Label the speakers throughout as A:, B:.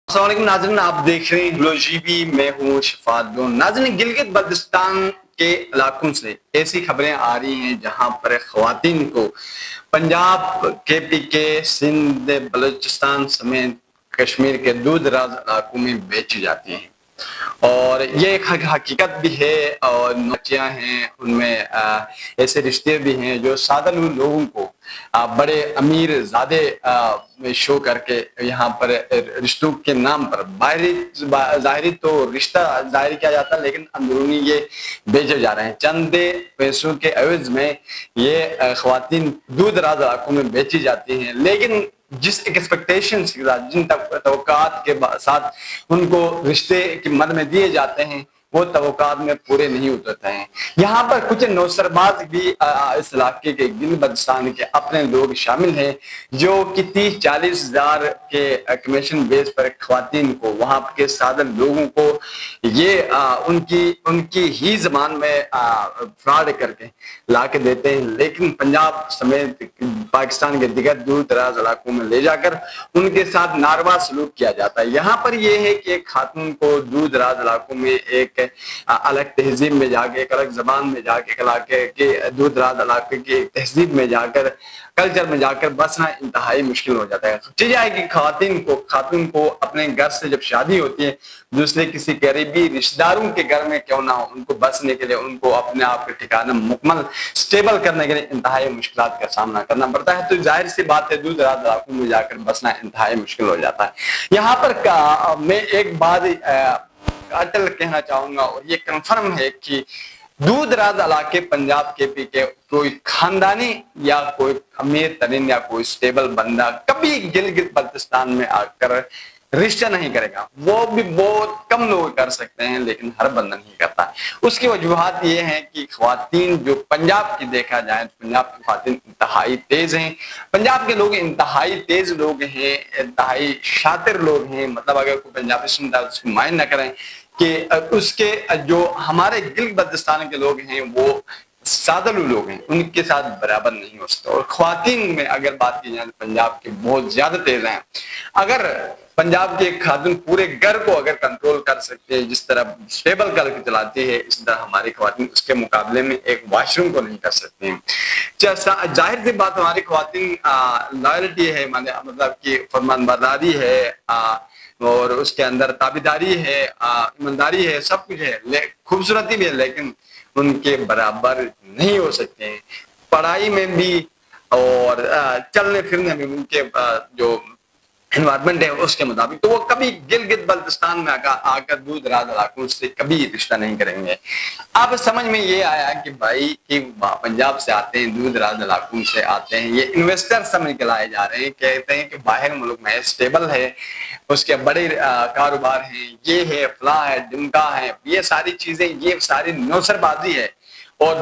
A: السلام علیکم ناظرین، آپ دیکھ رہے ہیں گلو جی بی، میں ہوں شفاعت ڈون۔ ناظرین، گلگت بلتستان کے علاقوں سے ایسی خبریں آ رہی ہیں جہاں پر خواتین کو پنجاب، کے پی کے، سندھ، بلوچستان سمیت کشمیر کے دور دراز علاقوں میں بیچی جاتی ہیں، اور یہ ایک حقیقت بھی ہے۔ اور نوچیاں ہیں، ان میں ایسے رشتے بھی ہیں جو سادہ لوگوں کو بڑے امیر زادے میں شو کر کے یہاں پر رشتوں کے نام پر ظاہری تو رشتہ ظاہر کیا جاتا ہے، لیکن اندرونی یہ بیچے جا رہے ہیں۔ چند پیسوں کے عوض میں یہ خواتین دور دراز علاقوں میں بیچی جاتی ہیں، لیکن جس ایکسپیکٹیشنز کے ساتھ، جن توقعات کے ساتھ ان کو رشتے کی مد میں دیے جاتے ہیں، وہ توقعات میں پورے نہیں اترتے ہیں۔ یہاں پر کچھ نوسرباز بھی اس علاقے کے گلگت بلتستان کے اپنے لوگ شامل ہیں، جو کہ 30-40 ہزار کے کمیشن بیس پر خواتین کو، وہاں کے سادہ لوگوں کو یہ ان کی ہی زبان میں فراڈ کر کے لا کے دیتے ہیں، لیکن پنجاب سمیت پاکستان کے دیگر دور دراز علاقوں میں لے جا کر ان کے ساتھ ناروا سلوک کیا جاتا ہے۔ یہاں پر یہ ہے کہ ایک خاتون کو دور دراز علاقوں میں ایک الگ تہذیب میں جا کے، ایک الگ زبان میں جا کے، علاقے کے دور دراز علاقے کی ایک تہذیب میں جا کر، کلچر میں جا کر بسنا انتہائی مشکل ہو جاتا ہے۔ سوچی جائے کہ خاتون کو اپنے گھر سے جب شادی ہوتی ہے، دوسرے کسی قریبی رشتہ داروں کے گھر میں کیوں نہ ہو، ان کو بسنے کے لیے، ان کو اپنے آپ کے ٹھکانا مکمل سٹیبل کرنے کے لیے انتہائی مشکلات کا سامنا کرنا پڑتا ہے۔ تو ظاہر سی بات ہے، دور دراز علاقوں میں جا کر بسنا انتہائی مشکل ہو جاتا ہے۔ یہاں پر میں ایک بات اٹل کہنا چاہوں گا، اور یہ کنفرم ہے کہ دور دراز علاقے پنجاب کے پی کے کوئی خاندانی یا کوئی امیر ترین یا کوئی سٹیبل بندہ کبھی گلگت بلتستان میں آ کر رشتہ نہیں کرے گا۔ وہ بھی بہت کم لوگ کر سکتے ہیں، لیکن ہر بندہ نہیں کرتا۔ اس کی وجوہات یہ ہیں کہ خواتین جو پنجاب کی دیکھا جائے، پنجاب کی خواتین انتہائی تیز ہیں، پنجاب کے لوگ انتہائی تیز لوگ ہیں، انتہائی شاطر لوگ ہیں۔ مطلب اگر کوئی پنجابی سنتا ہے اس کو مائنڈ نہ کریں کہ اس کے جو ہمارے گلگت بلتستان کے لوگ ہیں وہ سادہ لوگ ہیں، ان کے ساتھ برابر نہیں ہو سکتا۔ اور خواتین میں اگر بات کی جائے، پنجاب کے بہت زیادہ تیز ہیں۔ اگر پنجاب کے خاتون پورے گھر کو اگر کنٹرول کر سکتے ہیں، جس طرح سٹیبل کر کے چلاتی ہے، اس طرح ہماری خواتین اس کے مقابلے میں ایک واش روم کو نہیں کر سکتے ہیں۔ ظاہر سی بات، ہماری خواتین لائلٹی ہے، مطلب کہ فرمان برداری ہے، اور اس کے اندر تابعداری ہے، ایمانداری ہے، سب کچھ ہے، خوبصورتی بھی ہے، لیکن ان کے برابر نہیں ہو سکتے ہیں۔ پڑھائی میں بھی اور چلنے پھرنے میں ان کے جو انوائرمنٹ ہے اس کے مطابق، تو وہ کبھی گلگت بلتستان میں آ کر دور دراز علاقوں سے کبھی رشتہ نہیں کریں گے۔ اب سمجھ میں یہ آیا کہ بھائی کہ پنجاب سے آتے ہیں، دور دراز علاقوں سے آتے ہیں، یہ انویسٹر سمجھ کے لائے جا رہے ہیں، کہتے ہیں کہ باہر ملک میں اسٹیبل ہے، اس کے بڑے کاروبار ہیں، یہ ہے، فلاں ہے، ڈمکا ہے، یہ ساری چیزیں، یہ ساری نوسر بازی ہے۔ اور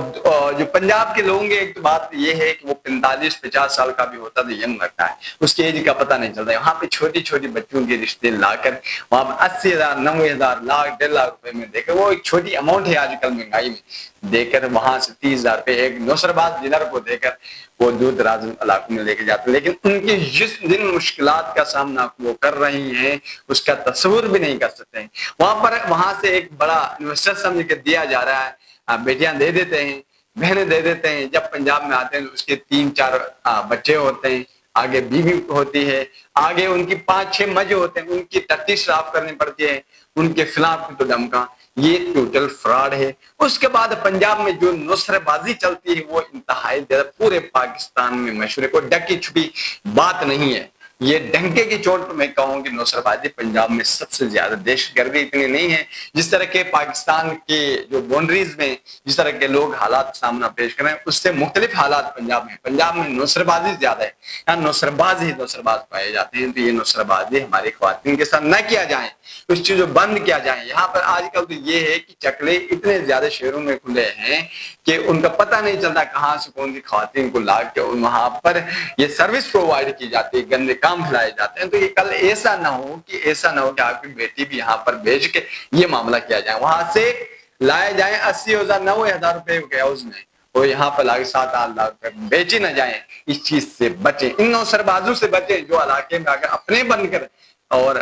A: جو پنجاب کے لوگوں کی ایک بات یہ ہے کہ وہ 45-50 سال کا بھی ہوتا تو ینگ لگتا ہے، اس کی ایج کا پتہ نہیں چلتا ہے۔ وہاں پہ چھوٹی چھوٹی بچوں کے رشتے لا کر وہاں پہ 80,000، 90,000، لاکھ، 1.5 لاکھ روپے میں دے کر، وہ ایک چھوٹی اماؤنٹ ہے آج کل مہنگائی میں، دے کر وہاں سے 30,000 روپے ایک نوسرباز ڈنر کو دے کر وہ دور دراز علاقوں میں لے کے جاتے ہیں۔ لیکن ان کی جن مشکلات کا سامنا وہ کر رہی ہیں، اس کا تصور بھی نہیں کر سکتے ہیں۔ وہاں سے ایک بڑا انویسٹر سمجھ کے دیا جا رہا ہے، بیٹیاں دے دیتے ہیں، بہنیں دے دیتے ہیں۔ جب پنجاب میں آتے ہیں اس کے 3-4 بچے ہوتے ہیں، آگے بیوی ہوتی ہے، آگے ان کی 5-6 مجھ ہوتے ہیں، ان کی تفتیش صاف کرنی پڑتی ہے، ان کے خلاف تو دمکا۔ یہ ٹوٹل فراڈ ہے۔ اس کے بعد پنجاب میں جو نصرہ بازی چلتی ہے وہ انتہائی پورے پاکستان میں مشہور ہے، کوئی ڈکی چھپی بات نہیں ہے۔ یہ ڈنکے کی چوٹ میں کہوں کہ نصرہ بازی پنجاب میں سب سے زیادہ، دہشت گردی اتنی نہیں ہے جس طرح کے پاکستان کے جو باؤنڈریز میں جس طرح کے لوگ حالات سامنا پیش کریں، اس سے مختلف حالات پنجاب میں۔ پنجاب میں نصرہ بازی زیادہ ہے، یہاں نصرہ باز ہی نصرہ باز پائے جاتے ہیں۔ تو یہ نصرہ بازی ہماری خواتین کے ساتھ نہ کیا جائیں، اس چیزوں بند کیا جائیں۔ یہاں پر آج کل تو یہ ہے کہ چکلے اتنے زیادہ شہروں میں کھلے ہیں کہ ان کا پتہ نہیں چلتا کہاں سے کون سی خواتین کو لا کے وہاں پر یہ سروس پرووائڈ کی جاتی ہے، گندے کام کھلائے جاتے ہیں۔ تو یہ کل ایسا نہ ہو کہ آپ کی بیٹی بھی یہاں پر بھیج کے یہ معاملہ کیا جائے، وہاں سے لائے جائیں 80,000 90,000 روپے کے عوض میں، اور یہاں پر لاگے 7-8 لاکھ روپے بیچی نہ جائیں۔ اس چیز سے بچیں، ان نوسربازوں سے بچیں جو علاقے میں اگر اپنے بن کر اور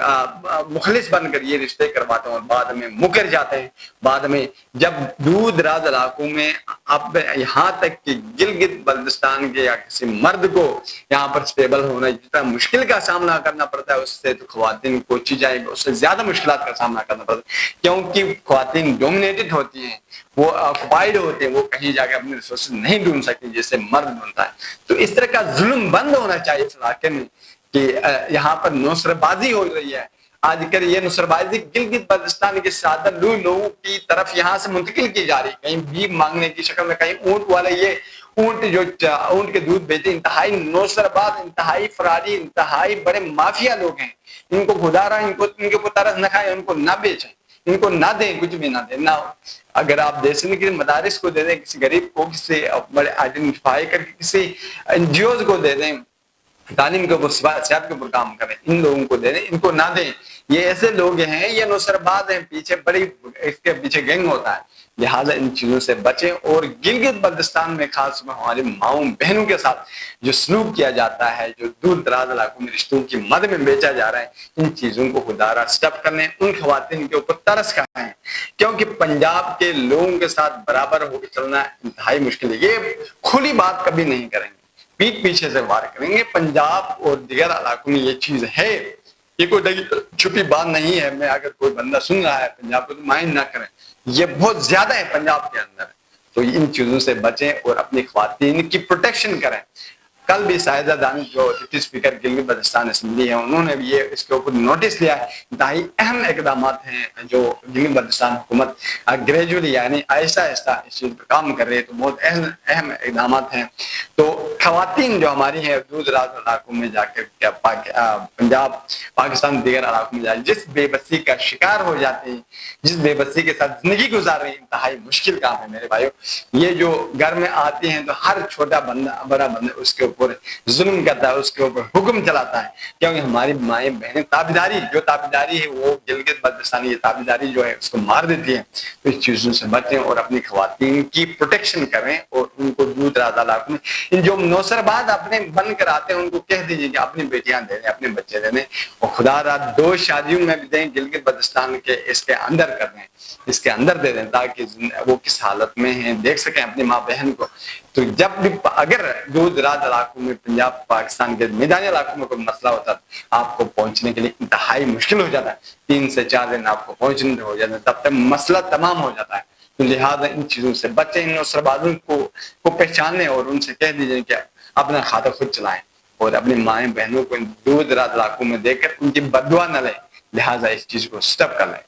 A: مخلص بن کر یہ رشتے کرواتے ہیں اور بعد میں مکر جاتے ہیں. بعد میں جب دور دراز علاقوں میں اب یہاں تک کہ گلگت بلتستان کے یا کسی مرد کو یہاں پر سٹیبل ہونا جتنا مشکل کا سامنا کرنا پڑتا ہے اس سے تو خواتین کوچی جائیں گے اس سے زیادہ مشکلات کا سامنا کرنا پڑتا ہے, کیونکہ خواتین ڈومینیٹڈ ہوتی ہیں, وہ آکوپائڈ ہوتے ہیں, وہ کہیں جا کے اپنے ریسورسز نہیں ڈھونڈ سکتی جیسے مرد ڈھونڈتا ہے. تو اس طرح کا ظلم بند ہونا چاہیے اس علاقے میں کہ یہاں پر نصر بازی ہو رہی ہے. آج کل یہ نصر بازی گلگت بلتستان کے سادہ لوگوں کی طرف یہاں سے منتقل کی جا رہی ہے, کہیں بھی مانگنے کی شکل میں, کہیں اونٹ والے یہ اونٹ جو اونٹ کے دودھ بیچتے, انتہائی نوسر باز, انتہائی فراری, انتہائی بڑے مافیا لوگ ہیں. ان کو خدا رہا ان کے اوپر ترس نہ کھائیں, ان کو نہ بیچیں, ان کو نہ دیں, کچھ بھی نہ دیں. نہ اگر آپ دیکھیں کہ مدارس کو دے دیں کسی غریب کو, کسی بڑے آئیڈینٹیفائی کر کے کسی این جی اوز کو دے دیں, تعلیم کے اوپر صحت کے اوپر کام کریں, ان لوگوں کو دے دیں, ان کو نہ دیں. یہ ایسے لوگ ہیں, یہ نصرباز ہیں, پیچھے بڑی اس کے پیچھے گینگ ہوتا ہے. لہٰذا ان چیزوں سے بچیں. اور گلگت بلتستان میں خاص میں ہماری ماؤں بہنوں کے ساتھ جو سلوک کیا جاتا ہے, جو دور دراز علاقوں میں رشتوں کی مد میں بیچا جا رہا ہے, ان چیزوں کو خدا را سٹاپ کرنے, ان خواتین کے اوپر ترس کھائیں, کیونکہ پنجاب کے لوگوں کے ساتھ برابر ہو کے چلنا انتہائی مشکل ہے. یہ کھلی بات کبھی نہیں کریں گے, پیٹ پیچھے سے وار کریں گے. پنجاب اور دیگر علاقوں میں یہ چیز ہے, یہ کوئی چھپی بات نہیں ہے. میں اگر کوئی بندہ سن رہا ہے پنجاب کو تو مائنڈ نہ کریں, یہ بہت زیادہ ہے پنجاب کے اندر. تو ان چیزوں سے بچیں اور اپنی خواتین کی پروٹیکشن کریں. کل بھی ساجدہ دانش جو deputy speaker Gilgit Baltistan assembly ہے, انہوں نے بھی یہ اس کے اوپر نوٹس لیا ہے. انتہائی اہم اقدامات ہیں جو گلگت بلتستان حکومت گریجولی یعنی آہستہ آہستہ اس چیز پر کام کر رہی ہے. تو بہت اہم اقدامات ہیں. تو خواتین جو ہماری ہیں دور دراز علاقوں میں جا کے پنجاب پاکستان دیگر علاقوں میں جا جس بے بسی کا شکار ہو جاتے ہیں, جس بے بسی کے ساتھ زندگی گزار رہے ہیں, انتہائی مشکل کام ہے میرے بھائیو. یہ جو گھر میں آتے ہیں تو ہر چھوٹا بندہ بڑا بندہ اس کے اوپر ظلم کرتا ہے, اس کے اوپر حکم چلاتا ہے, کیونکہ ہماری مائیں بہنیں تابیداری ہے وہ گلگت بلتستان یہ تابیداری جو ہے اس کو مار دیتی ہے. تو اس چیزوں سے بچیں اور اپنی خواتین کی پروٹیکشن کریں. اور ان کو دور دراز علاقوں میں جو نوسرباز اپنے بن کر آتے ہیں ان کو کہہ دیجیے کہ اپنی بیٹیاں دے دیں, اپنے بچے دے دیں, اور خدا را 2 شادیوں میں بھی دیں, گلگت بلتستان کے اس کے اندر کر دیں, اس کے اندر دے دیں, تاکہ وہ کس حالت میں ہیں دیکھ سکیں اپنی ماں بہن کو. تو جب بھی اگر دور دراز علاقوں میں پنجاب پاکستان کے میدانی علاقوں میں کوئی مسئلہ ہوتا ہے, آپ کو پہنچنے کے لیے انتہائی مشکل ہو جاتا ہے. 3 سے 4 دن آپ کو پہنچنے ہو جاتا ہے, تب تک مسئلہ تمام ہو جاتا ہے. تو لہٰذا ان چیزوں سے بچیں, ان نوسربازوں کو پہچانیں اور ان سے کہہ دیجیے کہ اپنا کھاتا خود چلائیں, اور اپنی مائیں بہنوں کو دور دراز علاقوں میں دیکھ کر ان کی بددعا نہ لیں. لہٰذا اس چیز کو سٹاپ کر لیں.